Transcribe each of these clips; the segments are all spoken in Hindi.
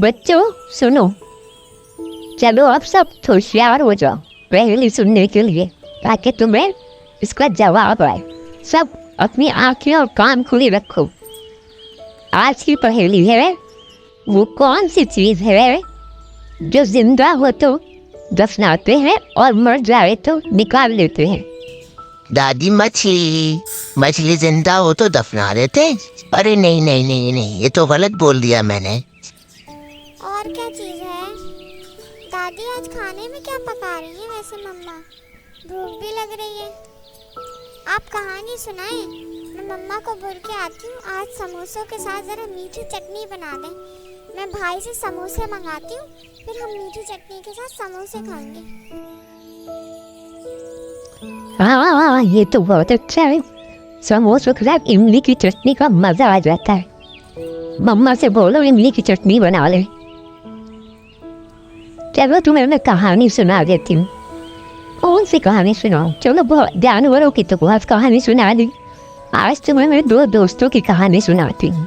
बच्चों सुनो, चलो अब सब होशियार हो जाओ पहेली सुनने के लिए, ताकि तुम्हें इसका जवाब आए। सब अपनी आंखें और कान खुले रखो। आज की पहेली है, वो कौन सी चीज़ है जो जिंदा हो तो दफनाते हैं और मर जाए तो निकाल लेते हैं। दादी मछली। मछली जिंदा हो तो दफना देते। अरे नहीं नहीं नहीं नहीं, ये तो गलत बोल दिया मैंने। और क्या चीज़ है दादी? आज खाने में क्या पका रही है वैसे मम्मा? भूख भी लग रही है। आप कहानी सुनाएं, मैं मम्मा को बोल के आती हूँ आज समोसों के साथ ज़रा मीठी चटनी बना दें। मैं भाई से समोसे मंगाती हूँ, फिर हम मीठी चटनी के साथ समोसे खाएंगे। हाँ, ये तो बहुत अच्छा है। समोसों के साथ इमली की चटनी का मज़ा आ जाता है। मम्मा से बोलो इमली की चटनी बना ले। चलो तुम्हें मैं कहानी सुना देती हूँ। कौन सी कहानी सुनाऊँ? चलो बहुत जानवरों की तो बहुत कहानी सुना दी। आज तुम्हें मैं दो दोस्तों की कहानी सुनाती हूँ।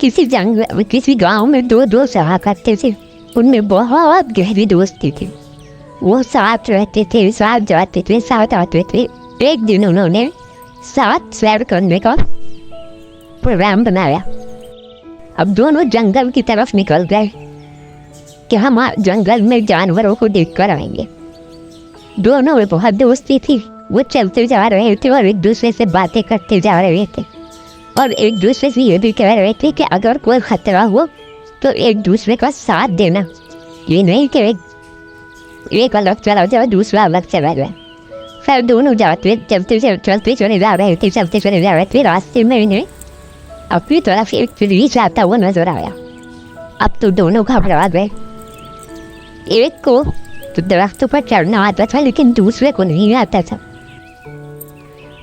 किसी गांव में दो दोस्त रहा करते थे। उनमें बहुत गहरी दोस्ती थी। वो साथ रहते थे, साथ जाते थे, साथ आते थे। एक दिन उन्होंने साथ सैर करने का प्रोग्राम बनाया। अब दोनों जंगल की तरफ निकल गए कि हम जंगल में जानवरों को देखकर आएंगे। दोनों में बहुत दोस्ती थी। वो चलते जा रहे थे और एक दूसरे से बातें करते जा रहे थे, और एक दूसरे से ये भी कह रहे थे कि अगर कोई खतरा हो तो एक दूसरे का साथ देना। ये नहीं कि एक अलग चला जाए दूसरा अलग चला जाए। फिर दोनों चलते चले जा रहे थे। रास्ते में इन्हें अपनी तरफ एक बिल्ली जाता हुआ नजर आया। अब तो दोनों घबरा गए। एक को तो दरख्तों पर चढ़ना आता था, लेकिन दूसरे को नहीं आता था।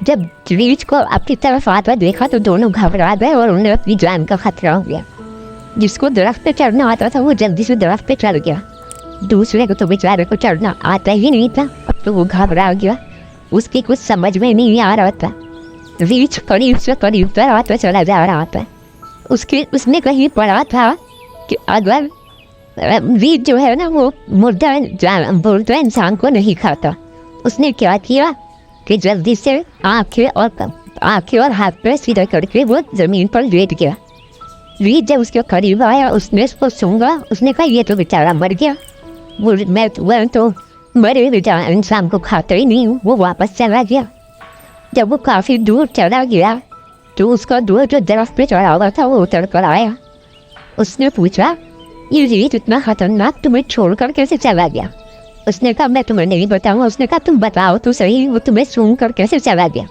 जब बिल्ली को अपनी तरफ आता देखा तो दोनों घबरा गए और उन्हें अपनी जान का खतरा हो गया। जिसको दरख्त पे चढ़ना आता था वो जल्दी से दरख्त पे चढ़ गया। दूसरे को तो बेचारे को चढ़ना आता ही नहीं था। अब तो वो घबरा गया। उसकी कुछ समझ में नहीं आ रहा था। रीछ करीब से करीब आता चला जा रहा था। उसने कहीं पढ़ा था कि अगर रीछ जो है ना वो मुर्दा इंसान को नहीं खाता। उसने क्या किया कि जल्दी से आँखें और हाथ पैर सीधा करके वो ज़मीन पर लेट गया। रीछ जब उसके करीब आया उसने उसको सूंघा। उसने कहा ये तो बेचारा मर गया। मैं तो मरे बेचारा इंसान को खाता ही नहीं हूँ। वो वापस चला गया। जब वो काफ़ी दूर चला गया तो उसका दूर जो दरख्त पे चढ़ा हुआ था वो उतर कर आया। उसने पूछा ये रीछ इतना खतरनाक तुम्हें छोड़कर कैसे चला गया? उसने कहा मैं तुम्हें नहीं बताऊंगा। उसने कहा तुम बताओ तो सही, वो तुम्हें सूंघ कर कैसे चला गया?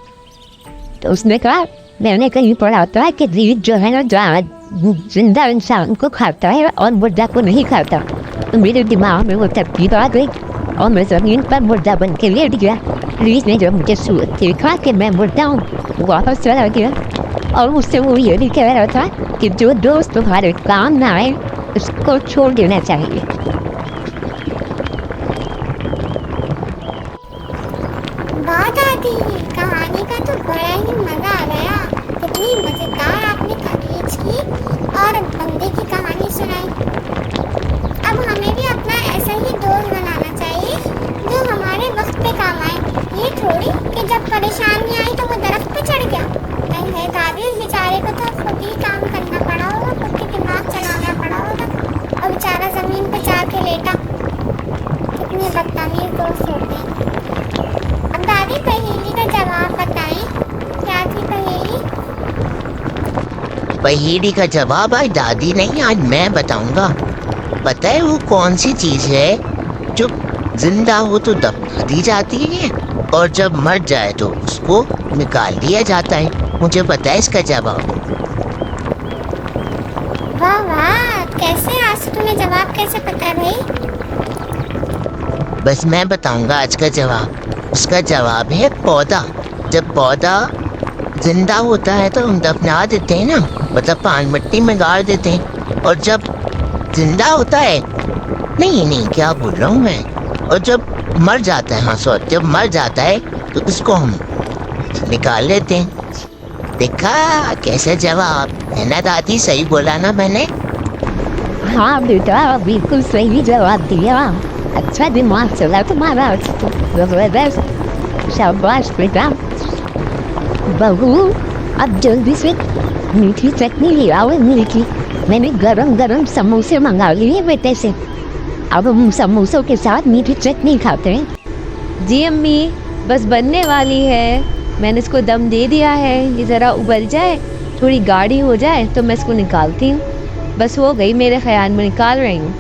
तो उसने कहा मैंने कहीं पढ़ा था कि रीछ जो है ना जिंदा इंसान को खाता है और मुर्दा को नहीं खाता। तो मेरे दिमाग में वो तरकीब आ गई और मैं ज़मीन पर मुर्दा बन के लेट गया। रीछ ने जब मुझे देखा कि मैं मुर्दा हूँ वापस चला गया। और उससे वो ये भी कह रहा था कि जो दोस्त तुम्हारे काम ना आए उसको छोड़ देना चाहिए। वाह दादी, कहानी का तो बड़ा ही मजा आ गया। कितनी मजेदार आपने रीछ की और बंदे की कहानी सुनाई। अब हमें भी अपना ऐसा ही दोस्त बनाना चाहिए जो हमारे वक्त पे काम आए। ये थोड़ी कि जब परेशानी आई तो वो दरख्त पे चढ़ गया। नहीं है दादी, इस बेचारे को तो खुद ही काम करना पड़ा होगा, खुद ही दिमाग चलाना पड़ा होगा और बेचारा ज़मीन पे जाके लेटा। कितने बदतमीज दोस्त होते हैं। अब दादी पहेली का जवाब बताएं, क्या थी पहेली? पहेली का जवाब आज दादी नहीं, आज मैं बताऊंगा। पता है वो कौन सी चीज है जो जिंदा हो तो दफना दी जाती है और जब मर जाए तो उसको निकाल दिया जाता है? मुझे पता है इसका जवाब। वाह वाह, कैसे आज तुम्हें जवाब कैसे पता है भाई? बस मैं बताऊंगा आज का जवाब। उसका जवाब है पौधा। जब पौधा जिंदा होता है तो हम दफना देते हैं ना, मतलब पान मिट्टी में गाड़ देते हैं। और जब जिंदा होता है, नहीं क्या बोल रहा हूँ मैं, और जब मर जाता है, हाँ सॉरी, जब मर जाता है तो उसको हम निकाल लेते हैं। देखा कैसे जवाब है ना दादी? सही बोला ना मैंने? हाँ बेटा, बिल्कुल सही जवाब दिया। अच्छा दिमाग चला तुम्हारा। जबरदस्त, शाबाश बेटा। बहू, अब जल्दी से मीठी चटनी ले आओ इमली की। मैंने गरम गरम समोसे मंगा लिए बेटे से। अब हम समोसों के साथ मीठी चटनी खाते हैं। जी अम्मी, बस बनने वाली है। मैंने इसको दम दे दिया है। ये ज़रा उबल जाए, थोड़ी गाढ़ी हो जाए तो मैं इसको निकालती हूँ। बस हो गई मेरे ख्याल में, निकाल रही हूँ।